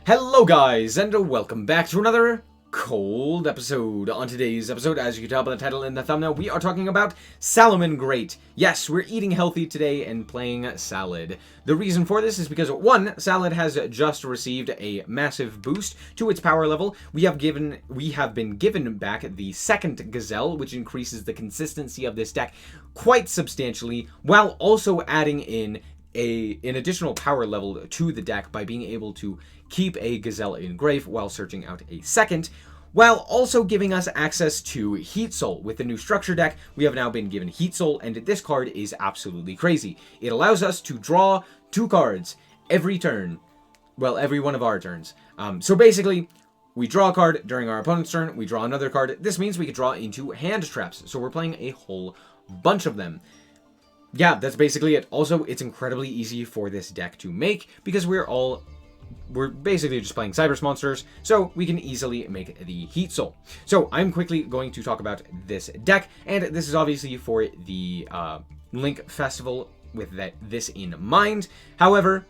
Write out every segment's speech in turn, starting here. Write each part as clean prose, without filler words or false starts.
Hello guys, and welcome back to another cold episode. On today's episode, as you can tell by the title and the thumbnail, we are talking about Salamangreat. Yes, we're eating healthy today and playing salad. The reason for this is because, one, salad has just received a massive boost to its power level. We have been given back the second Gazelle, which increases the consistency of this deck quite substantially, while also adding in an additional power level to the deck by being able to keep a Gazelle in grave while searching out a second, while also giving us access to Heat Soul. With the new structure deck, we have now been given Heat Soul, and this card is absolutely crazy. It allows us to draw 2 cards every turn. Well, every one of our turns. So basically, we draw a card during our opponent's turn, we draw another card. This means we could draw into hand traps, so we're playing a whole bunch of them. Yeah, that's basically it. Also, it's incredibly easy for this deck to make because we're basically just playing Cyber monsters, so we can easily make the Heat Soul. So I'm quickly going to talk about this deck, and this is obviously for the Link Festival with this in mind. However,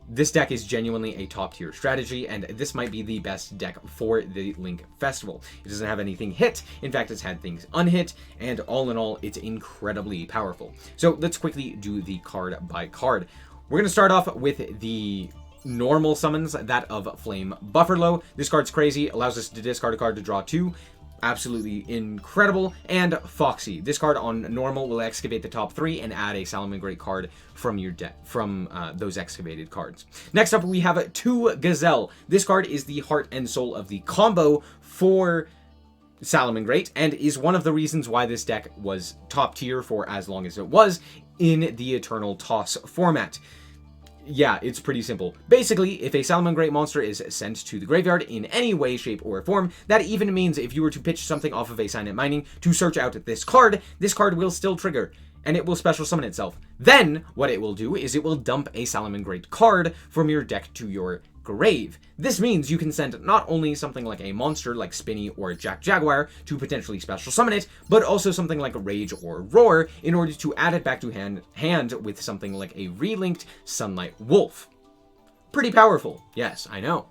this deck is genuinely a top-tier strategy, and this might be the best deck for the Link Festival. It doesn't have anything hit. In fact, it's had things unhit, and all in all, it's incredibly powerful. So let's quickly do the card by card. We're going to start off with the normal summons, that of Flame Buffalo. This card's crazy, allows us to discard a card to draw 2. Absolutely incredible. And Foxy. This card on normal will excavate the top 3 and add a Salamangreat card from your deck, from those excavated cards. Next up, we have 2 Gazelle. This card is the heart and soul of the combo for Salamangreat, and is one of the reasons why this deck was top tier for as long as it was in the Eternal Toss format. Yeah, it's pretty simple. Basically, if a Salamangreat monster is sent to the graveyard in any way, shape, or form, that even means if you were to pitch something off of a Signet Mining to search out this card will still trigger, and it will special summon itself. Then, what it will do is it will dump a Salamangreat card from your deck to your grave. This means you can send not only something like a monster like Spinny or Jack Jaguar to potentially special summon it, but also something like Rage or Roar in order to add it back to hand with something like a relinked Sunlight Wolf. Pretty powerful. Yes, I know.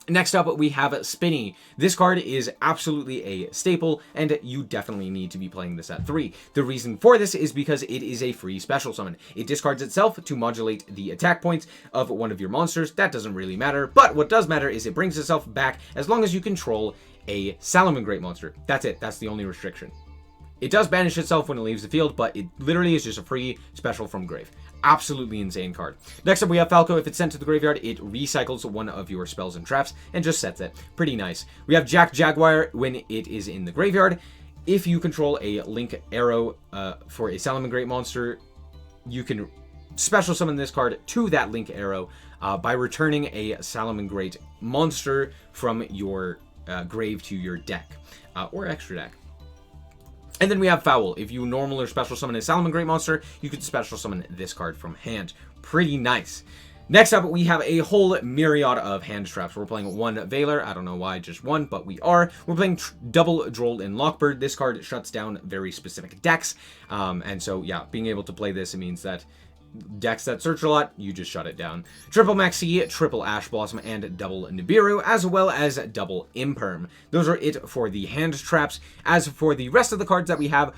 Next up, we have Spinny. This card is absolutely a staple, and you definitely need to be playing this at 3. The reason for this is because it is a free special summon. It discards itself to modulate the attack points of one of your monsters. That doesn't really matter, but what does matter is it brings itself back as long as you control a Salamangreat monster. That's it. That's the only restriction. It does banish itself when it leaves the field, but it literally is just a free special from grave. Absolutely insane card. Next up, we have Falco. If it's sent to the graveyard, it recycles one of your spells and traps and just sets it. Pretty nice. We have Jack Jaguar when it is in the graveyard. If you control a Link Arrow for a Salamangreat monster, you can special summon this card to that Link Arrow by returning a Salamangreat monster from your grave to your deck or extra deck. And then we have Foul. If you normal or special summon a Salamangreat monster, you could special summon this card from hand. Pretty nice. Next up, we have a whole myriad of hand traps. We're playing 1 Veiler. I don't know why, just 1, but we are. We're playing double Droll and Lockbird. This card shuts down very specific decks. And so, yeah, being able to play this, it means that decks that search a lot, you just shut it down. Triple Maxi, triple Ash Blossom, and double Nibiru, as well as double Imperm. Those are it for the hand traps. As for the rest of the cards that we have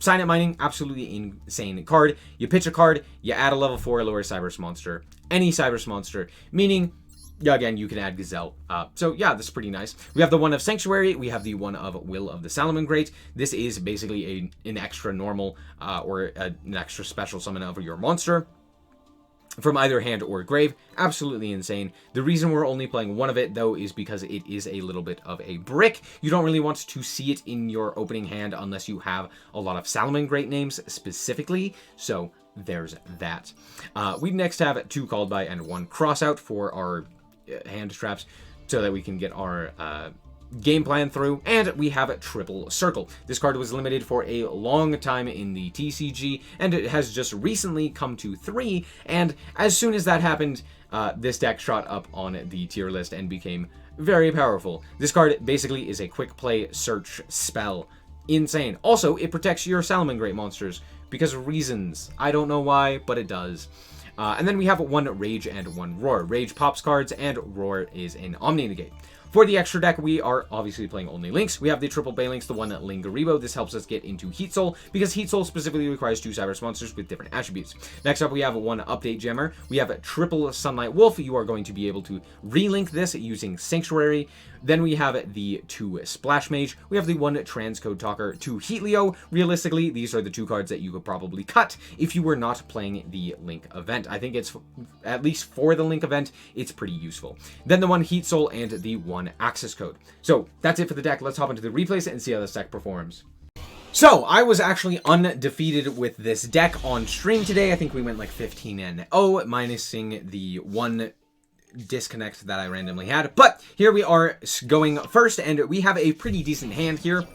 Signet Mining, absolutely insane card. You pitch a card, you add a level 4 lower Cyber monster, any Cyber monster, meaning, yeah, again, you can add Gazelle. So yeah, this is pretty nice. We have the one of Sanctuary. We have the one of Will of the Salamangreat. This is basically an extra normal or an extra special summon of your monster from either hand or grave. Absolutely insane. The reason we're only playing 1 of it, though, is because it is a little bit of a brick. You don't really want to see it in your opening hand unless you have a lot of Salamangreat names specifically. So there's that. We next have 2 Called By and 1 Crossout for our hand traps so that we can get our game plan through, and we have a Triple Circle. This card was limited for a long time in the TCG, and it has just recently come to 3, and as soon as that happened, this deck shot up on the tier list and became very powerful. This card basically is a quick play search spell. Insane. Also, it protects your Salamangreat monsters because of reasons. I don't know why, but it does. And then we have 1 Rage and 1 Roar. Rage pops cards, and Roar is an Omni Negate. For the extra deck, we are obviously playing only Links. We have the triple Balinks, the 1 Lingaribo. This helps us get into Heat Soul, because Heat Soul specifically requires 2 Cybers monsters with different attributes. Next up, we have 1 Update Gemmer. We have a triple Sunlight Wolf. You are going to be able to relink this using Sanctuary. Then we have the 2 Splash Mage. We have the 1 Transcode Talker, 2 Heatleo. Realistically, these are the 2 cards that you could probably cut if you were not playing the Link event. I think it's, at least for the Link event, it's pretty useful. Then the 1 Heat Soul and the 1 Access Code. So that's it for the deck. Let's hop into the replays and see how this deck performs. So, I was actually undefeated with this deck on stream today. I think we went like 15-0, minusing the 1 disconnect that I randomly had. But here we are going first, and we have a pretty decent hand here.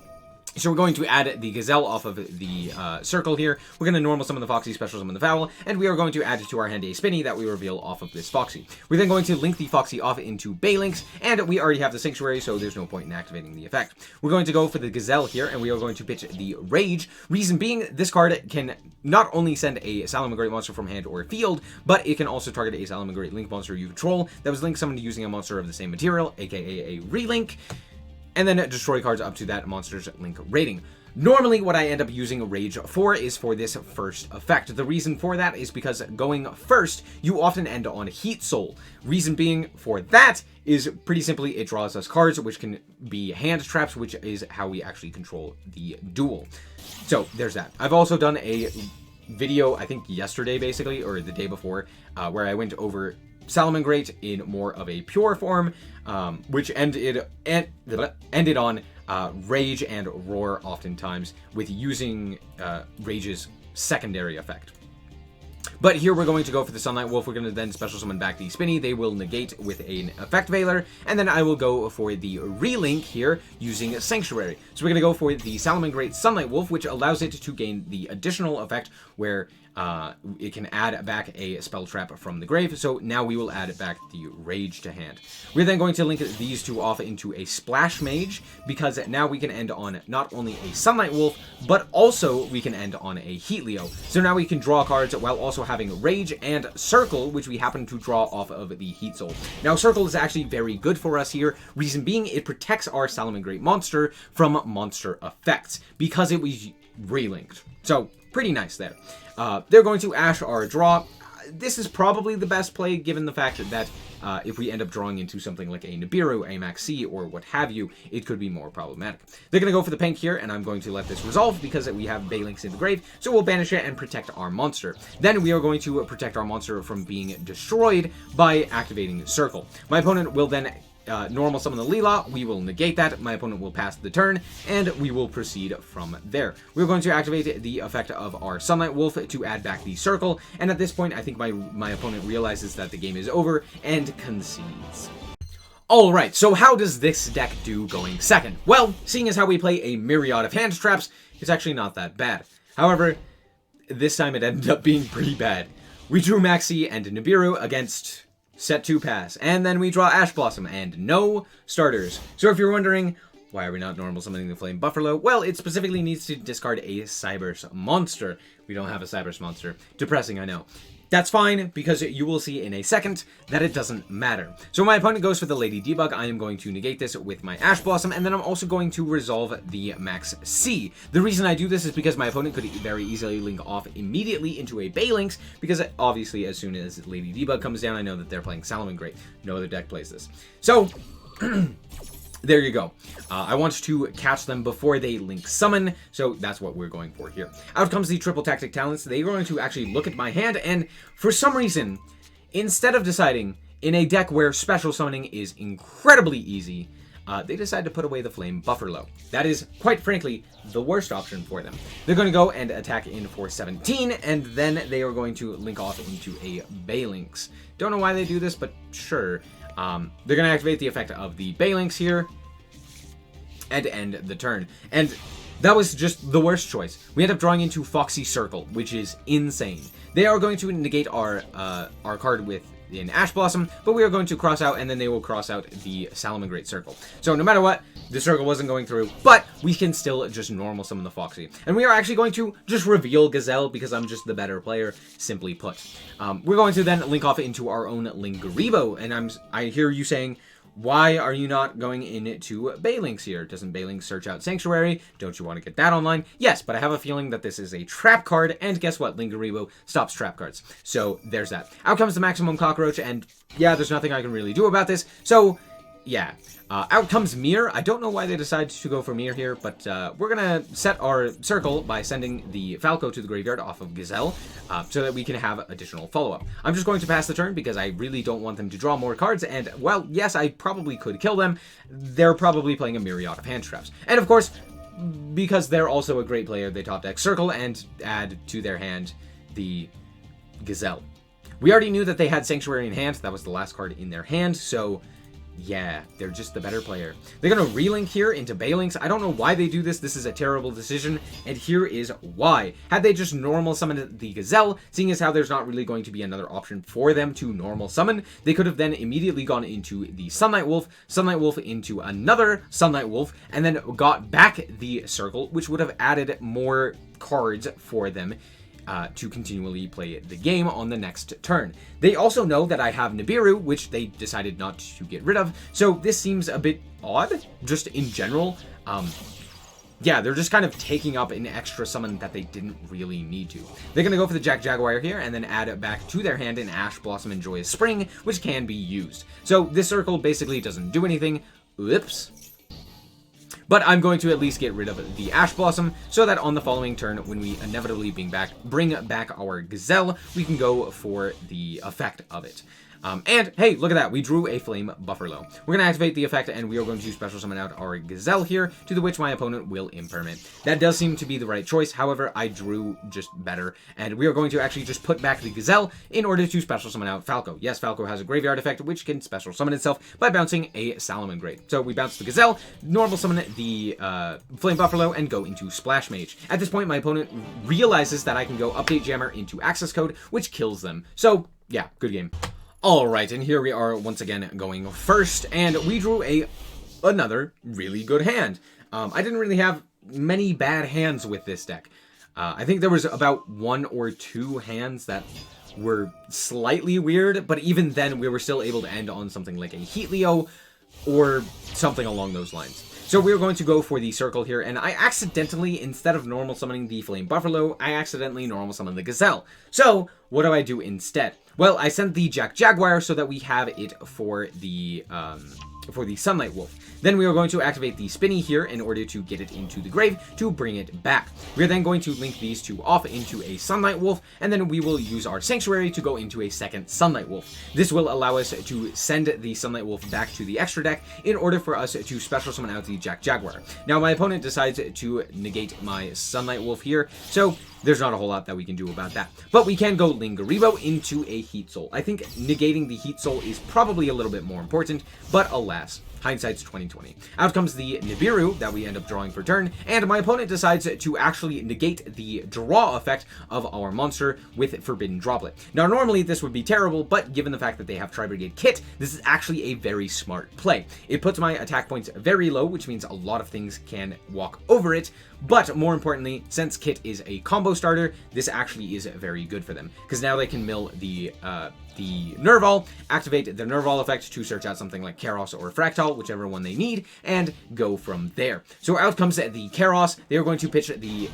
So we're going to add the Gazelle off of the circle here. We're going to normal summon the Foxy, special summon the Fowl, and we are going to add to our hand a Spinny that we reveal off of this Foxy. We're then going to link the Foxy off into Balinks, and we already have the Sanctuary, so there's no point in activating the effect. We're going to go for the Gazelle here, and we are going to pitch the Rage. Reason being, this card can not only send a Salamangreat monster from hand or field, but it can also target a Salamangreat Link monster you control that was link summoned using a monster of the same material, aka a relink, and then destroy cards up to that monster's Link rating. Normally, what I end up using Rage for is for this first effect. The reason for that is because going first, you often end on Heat Soul. Reason being for that is pretty simply it draws us cards, which can be hand traps, which is how we actually control the duel. So there's that. I've also done a video, I think yesterday basically, or the day before, where I went over Salamangreat in more of a pure form, which ended on Rage and Roar oftentimes, with using Rage's secondary effect. But here we're going to go for the Sunlight Wolf. We're going to then special summon back the Spinny. They will negate with an Effect Veiler. And then I will go for the Relink here using Sanctuary. So we're going to go for the Salamangreat Sunlight Wolf, which allows it to gain the additional effect where it can add back a spell trap from the grave. So now we will add back the Rage to hand. We're then going to link these 2 off into a Splash Mage, because now we can end on not only a Sunlight Wolf, but also we can end on a Heatleo. So now we can draw cards while also having Rage and Circle, which we happen to draw off of the Heat Soul. Now Circle is actually very good for us here. Reason being, it protects our Salamangreat monster from monster effects, because it was relinked. So pretty nice there. They're going to Ash our draw. This is probably the best play, given the fact that if we end up drawing into something like a Nibiru, a Maxi, or what have you, it could be more problematic. They're going to go for the Pank here, and I'm going to let this resolve because we have Balinks in the grave, so we'll banish it and protect our monster. Then we are going to protect our monster from being destroyed by activating Circle. My opponent will then normal summon the Leela. We will negate that. My opponent will pass the turn, and we will proceed from there. We're going to activate the effect of our Sunlight Wolf to add back the Circle, and at this point, I think my opponent realizes that the game is over and concedes. Alright, so how does this deck do going second? Well, seeing as how we play a myriad of hand traps, it's actually not that bad. However, this time it ended up being pretty bad. We drew Maxi and Nibiru against set 2 pass, and then we draw Ash Blossom, and no starters. So if you're wondering, why are we not normal summoning the Flame Buffalo? Well, it specifically needs to discard a Cybers monster. We don't have a Cybers monster. Depressing, I know. That's fine, because you will see in a second that it doesn't matter. So my opponent goes for the Lady Debug. I am going to negate this with my Ash Blossom, and then I'm also going to resolve the Max C. The reason I do this is because my opponent could very easily link off immediately into a Balinks, because obviously as soon as Lady Debug comes down, I know that they're playing Salamangreat. No other deck plays this. So there you go. I want to catch them before they link summon, so that's what we're going for here. Out comes the triple tactic talents. They're going to actually look at my hand, and for some reason, instead of deciding in a deck where special summoning is incredibly easy, they decide to put away the Flame Buffalo. That is, quite frankly, the worst option for them. They're going to go and attack in for 17, and then they are going to link off into a Balinks. Don't know why they do this, but sure. They're going to activate the effect of the Balinks here and end the turn. And that was just the worst choice. We end up drawing into Foxy Circle, which is insane. They are going to negate our card with in Ash Blossom, but we are going to cross out, and then they will cross out the Salamangreat circle. So no matter what, the circle wasn't going through, but we can still just normal summon the Foxy. And we are actually going to just reveal Gazelle, because I'm just the better player, simply put. We're going to then link off into our own Lingaribo, and I hear you saying, why are you not going into Balinks here? Doesn't Balinks search out Sanctuary? Don't you want to get that online? Yes, but I have a feeling that this is a trap card, and guess what? Lingaribo stops trap cards. So there's that. Out comes the Maximum Cockroach, and yeah, there's nothing I can really do about this. So yeah. Out comes Mir. I don't know why they decided to go for Mir here, but we're going to set our circle by sending the Falco to the graveyard off of Gazelle, so that we can have additional follow-up. I'm just going to pass the turn because I really don't want them to draw more cards, and, well, yes, I probably could kill them. They're probably playing a myriad of hand traps. And, of course, because they're also a great player, they top deck Circle and add to their hand the Gazelle. We already knew that they had Sanctuary in hand. That was the last card in their hand, so yeah, they're just the better player. They're going to relink here into Balinks. I don't know why they do this. This is a terrible decision, and here is why. Had they just normal summoned the Gazelle, seeing as how there's not really going to be another option for them to normal summon, they could have then immediately gone into the Sunlight Wolf into another Sunlight Wolf, and then got back the Circle, which would have added more cards for them to continually play the game on the next turn. They also know that I have Nibiru, which they decided not to get rid of, so this seems a bit odd, just in general. Yeah, they're just kind of taking up an extra summon that they didn't really need to. They're going to go for the Jaguar here, and then add it back to their hand in Ash Blossom and Joyous Spring, which can be used. So this circle basically doesn't do anything. Oops. But I'm going to at least get rid of the Ash Blossom, so that on the following turn, when we inevitably bring back our Gazelle, we can go for the effect of it. And, hey, look at that. We drew a Flame Buffalo. We're going to activate the effect, and we are going to special summon out our Gazelle here, to the which my opponent will impermanent. That does seem to be the right choice. However, I drew just better, and we are going to actually just put back the Gazelle in order to special summon out Falco. Yes, Falco has a graveyard effect, which can special summon itself by bouncing a Salamangreat. So we bounce the Gazelle, normal summon the Flame Buffalo, and go into Splash Mage. At this point, my opponent realizes that I can go Update Jammer into Access Code, which kills them. So, yeah, good game. Alright, and here we are once again going first, and we drew another really good hand. I didn't really have many bad hands with this deck. I think there was about 1 or 2 hands that were slightly weird, but even then we were still able to end on something like a Heatleo or something along those lines. So we're going to go for the Circle here, and I accidentally, instead of normal summoning the Flame Buffalo, I accidentally normal summon the Gazelle. So what do I do instead? Well, I sent the Jaguar so that we have it for the Sunlight Wolf. Then we are going to activate the Spinny here in order to get it into the grave to bring it back. We're then going to link these two off into a Sunlight Wolf, and then we will use our Sanctuary to go into a second Sunlight Wolf. This will allow us to send the Sunlight Wolf back to the extra deck in order for us to special summon out the Jaguar. Now, my opponent decides to negate my Sunlight Wolf here, so there's not a whole lot that we can do about that. But we can go Lingaribo into a Heat Soul. I think negating the Heat Soul is probably a little bit more important, but alas, hindsight's 20/20. Out comes the Nibiru that we end up drawing per turn, and my opponent decides to actually negate the draw effect of our monster with Forbidden Droplet. Now, normally this would be terrible, but given the fact that they have Tri-Brigade Kit, this is actually a very smart play. It puts my attack points very low, which means a lot of things can walk over it, but more importantly, since Kit is a combo starter, this actually is very good for them, because now they can mill the Nerval, activate the Nerval effect to search out something like Karos or Fractal, whichever one they need, and go from there. So out comes the Karos. They are going to pitch the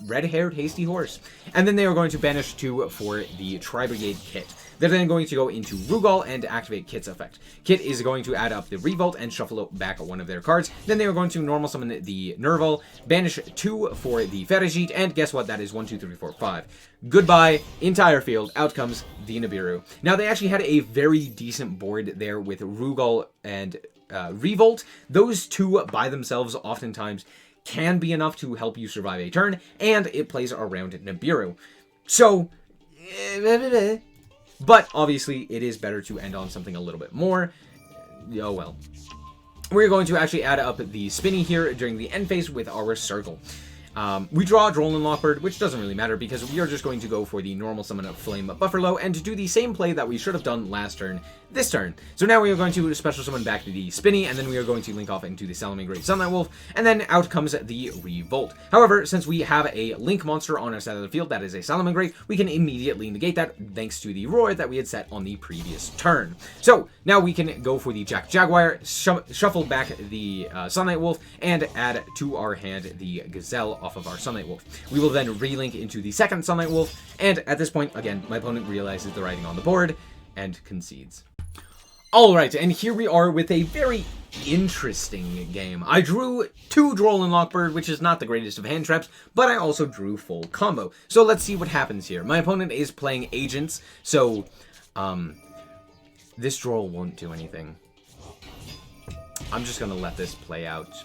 red-haired Hasty Horse, and then they are going to banish 2 for the Tri-Brigade Kit. They're then going to go into Rugal and activate Kit's effect. Kit is going to add up the Revolt and shuffle back one of their cards. Then they are going to normal summon the Nerval, banish 2 for the Ferrijit, and guess what? That is 1, 2, 3, 4, 5. Goodbye, entire field. Out comes the Nibiru. Now, they actually had a very decent board there with Rugal and Revolt. Those two by themselves oftentimes can be enough to help you survive a turn, and it plays around Nibiru. So, but obviously it is better to end on something a little bit more. Oh well. We're going to actually add up the Spinny here during the end phase with our Circle. We draw Droll and Lockbird, which doesn't really matter because we are just going to go for the normal summon of Flame Buffalo and to do the same play that we should have done last turn, this turn. So now we are going to special summon back to the Spinny, and then we are going to link off into the Salamangreat Sunlight Wolf, and then out comes the Revolt. However, since we have a Link monster on our side of the field that is a Salamangreat, we can immediately negate that thanks to the Roar that we had set on the previous turn. So now we can go for the Jaguar, shuffle back the Sunlight Wolf, and add to our hand the Gazelle off of our Sunlight Wolf. We will then relink into the second Sunlight Wolf, and at this point, again, my opponent realizes the writing on the board and concedes. Alright, and here we are with a very interesting game. I drew 2 Droll and Lockbird, which is not the greatest of hand traps, but I also drew full combo. So let's see what happens here. My opponent is playing Agents, so this Droll won't do anything. I'm just gonna let this play out.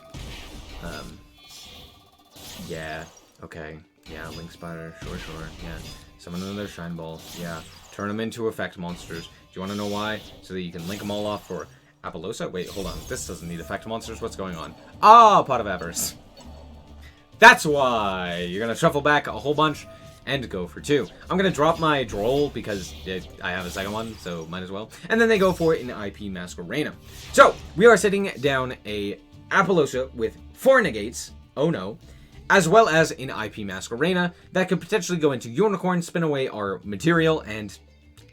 Yeah, okay. Yeah, Link Spider, sure, yeah. Summon another Shine Ball, yeah. Turn them into effect monsters. Do you want to know why? So that you can link them all off for Apollosa? Wait, hold on. This doesn't need effect monsters. What's going on? Ah, Pot of Avarice. That's why. You're going to shuffle back a whole bunch and go for 2. I'm going to drop my Droll because I have a second one, so might as well. And then they go for an IP Masquerena. So, we are sitting down a Apollosa with 4 negates. Oh no. As well as an IP Masquerena that could potentially go into Unicorn, spin away our material, and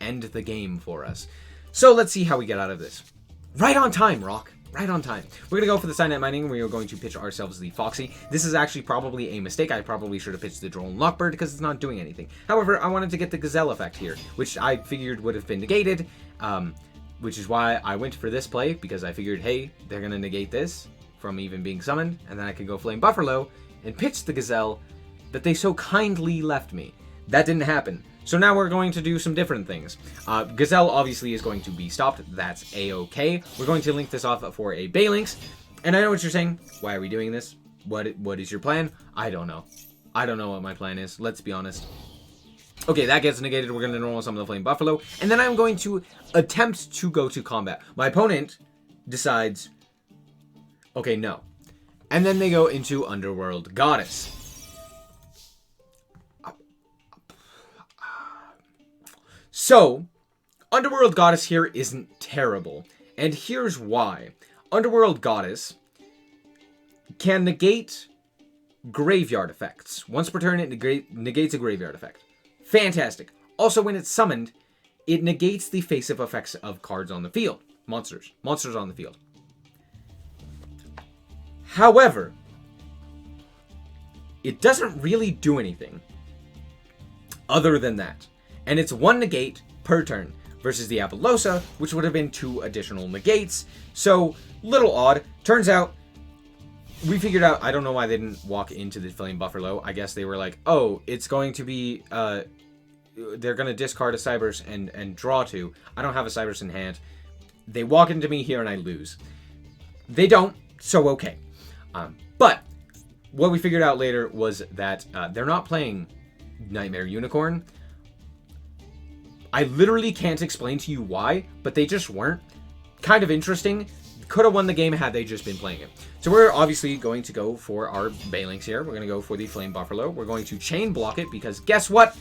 end the game for us. So let's see how we get out of this. Right on time, Rock. Right on time. We're going to go for the Signet Mining, and we are going to pitch ourselves the Foxy. This is actually probably a mistake. I probably should have pitched the Droll and Lockbird because it's not doing anything. However, I wanted to get the Gazelle effect here, which I figured would have been negated, which is why I went for this play, because I figured, hey, they're going to negate this from even being summoned, and then I could go Flame Buffalo and pitch the Gazelle that they so kindly left me. That didn't happen. So now we're going to do some different things. Gazelle obviously is going to be stopped. That's a-okay. We're going to link this off for a Balinx. And I know what you're saying. Why are we doing this? What is your plan? I don't know. I don't know what my plan is. Let's be honest. Okay, that gets negated. We're going to normal summon the Flame Buffalo. And then I'm going to attempt to go to combat. My opponent decides, okay, no. And then they go into Underworld Goddess. So, Underworld Goddess here isn't terrible. And here's why. Underworld Goddess can negate graveyard effects. Once per turn, it negates a graveyard effect. Fantastic. Also, when it's summoned, it negates the face-up effects of cards on the field. Monsters on the field. However, it doesn't really do anything other than that. And it's 1 negate per turn versus the Apollosa, which would have been 2 additional negates. So, little odd. Turns out, we figured out, I don't know why they didn't walk into the Flame Buffalo. I guess they were like, oh, it's going to be, they're going to discard a Cybers and draw 2. I don't have a Cybers in hand. They walk into me here and I lose. They don't, so okay. But what we figured out later was that they're not playing Nightmare Unicorn. I literally can't explain to you why, but they just weren't. Kind of interesting. Could have won the game had they just been playing it. So we're obviously going to go for our Balinx here. We're going to go for the Flame Buffalo. We're going to chain block it because guess what?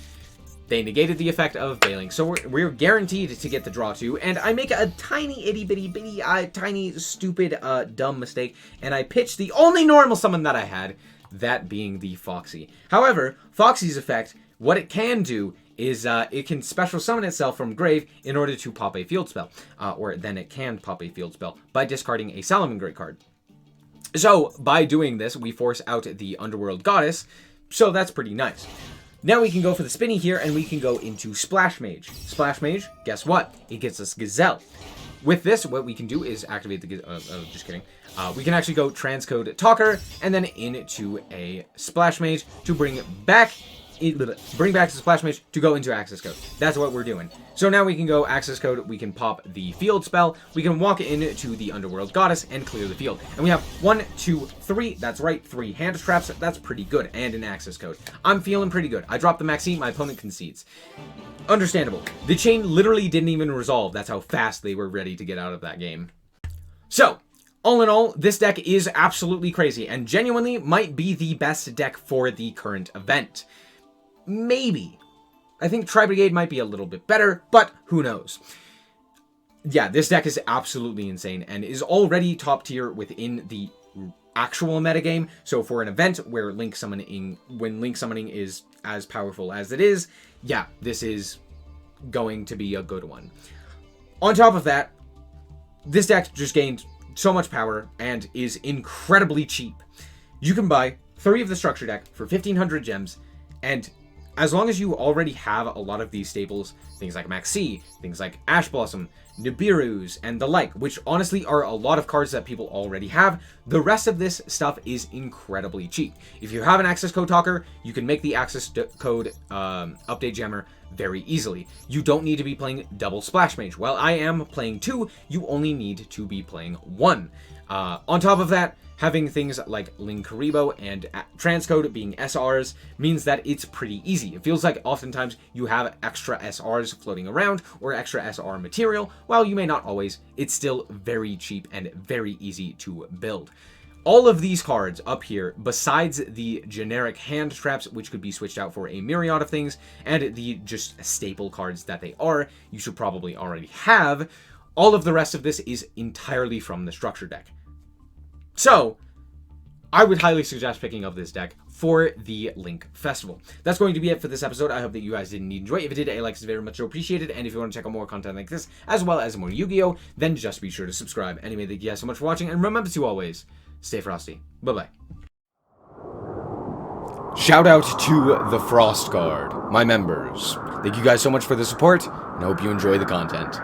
They negated the effect of Balinx. So we're guaranteed to get the draw 2. And I make a tiny itty-bitty, tiny, stupid, dumb mistake. And I pitch the only normal summon that I had, that being the Foxy. However, Foxy's effect, what it can do is it can special summon itself from grave in order to pop a field spell. Or then it can pop a field spell by discarding a Salamangreat card. So, by doing this, we force out the Underworld Goddess. So that's pretty nice. Now we can go for the Spinny here, and we can go into Splash Mage. Splash Mage, guess what? It gets us Gazelle. With this, what we can do is activate the... just kidding. We can actually go Transcode Talker, and then into a Splash Mage to bring back the Splash Mage to go into Access Code. That's what we're doing. So now we can go Access Code, we can pop the field spell, we can walk into the Underworld Goddess and clear the field. And we have 1, 2, 3, that's right, 3 hand traps, that's pretty good, and an Access Code. I'm feeling pretty good. I dropped the Maxine, my opponent concedes. Understandable. The chain literally didn't even resolve, that's how fast they were ready to get out of that game. So, All in all, this deck is absolutely crazy, and genuinely might be the best deck for the current event. Maybe. I think Tri-Brigade might be a little bit better, but who knows. Yeah, this deck is absolutely insane, and is already top tier within the actual metagame. So for an event where when Link Summoning is as powerful as it is, yeah, this is going to be a good one. On top of that, this deck just gained so much power and is incredibly cheap. You can buy 3 of the structure deck for 1,500 gems, and as long as you already have a lot of these staples, things like Maxi, things like Ash Blossom, Nibiru's, and the like, which honestly are a lot of cards that people already have, the rest of this stuff is incredibly cheap. If you have an access code talker, you can make the access code update jammer very easily. You don't need to be playing double Splash Mage. While I am playing 2, you only need to be playing 1. On top of that, having things like Linkuriboh and Transcode being SRs means that it's pretty easy. It feels like oftentimes you have extra SRs floating around or extra SR material. While you may not always, it's still very cheap and very easy to build. All of these cards up here, besides the generic hand traps, which could be switched out for a myriad of things, and the just staple cards that they are, you should probably already have, all of the rest of this is entirely from the structure deck. So, I would highly suggest picking up this deck for the Link Festival. That's going to be it for this episode. I hope that you guys did indeed enjoy. If you did, a like is very much appreciated. And if you want to check out more content like this, as well as more Yu-Gi-Oh!, then just be sure to subscribe. Anyway, thank you guys so much for watching, and remember to always stay frosty. Bye-bye. Shout out to the Frost Guard, my members. Thank you guys so much for the support, and I hope you enjoy the content.